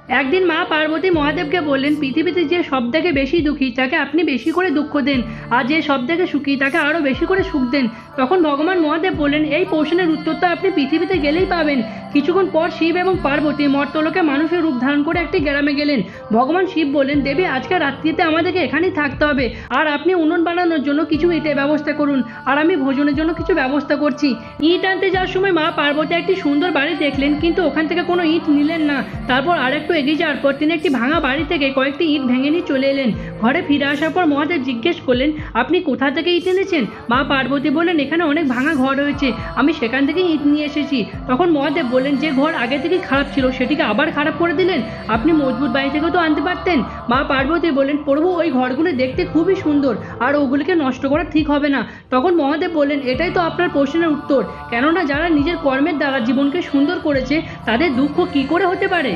একদিন মা পার্বতী মহাদেবকে বললেন, পৃথিবীতে যে সব থেকে বেশি দুঃখী তাকে আপনি বেশি করে দুঃখ দেন, আর যে সব থেকে সুখী তাকে আরও বেশি করে সুখ দেন। তখন ভগবান মহাদেব বললেন, এই প্রশ্নের উত্তর তো আপনি পৃথিবীতে গেলেই পাবেন। কিছুক্ষণ পর শিব এবং পার্বতী মর্তলোকে মানুষের রূপ ধারণ করে একটি গ্রামে গেলেন। ভগবান শিব বললেন, দেবী আজকে রাত্রিতে আমাদেরকে এখানেই থাকতে হবে, আর আপনি উনুন বানানোর জন্য কিছু ইটের ব্যবস্থা করুন, আর আমি ভোজনের জন্য কিছু ব্যবস্থা করছি। ইট আনতে যাওয়ার সময় মা পার্বতী একটি সুন্দর বাড়ি দেখলেন, কিন্তু ওখান থেকে কোনো ইট নিলেন না। তারপর আরেকটু এগিয়ে যাওয়ার পর তিনি একটি ভাঙা বাড়ি থেকে কয়েকটি ইট ভেঙে নিয়ে চলে এলেন। ঘরে ফিরে আসার পর মহাদেব জিজ্ঞেস করলেন, আপনি কোথা থেকে ইট এনেছেন? মা পার্বতী বললেন, এখানে অনেক ভাঙা ঘর রয়েছে, আমি সেখান থেকে ইট নিয়ে এসেছি। তখন মহাদেব বললেন, যে ঘর আগে থেকেই খারাপ ছিল সেটিকে আবার খারাপ করে দিলেন, আপনি মজবুত বাড়ি থেকেও তো আনতে পারতেন। মা পার্বতী বললেন, প্রভু ওই ঘরগুলো দেখতে খুবই সুন্দর, আর ওগুলিকে নষ্ট করা ঠিক হবে না। তখন মহাদেব বললেন, এটাই তো আপনার প্রশ্নের উত্তর, কেননা যারা নিজের কর্মের দ্বারা জীবনকে সুন্দর করেছে তাদের দুঃখ কি করে হতে পারে?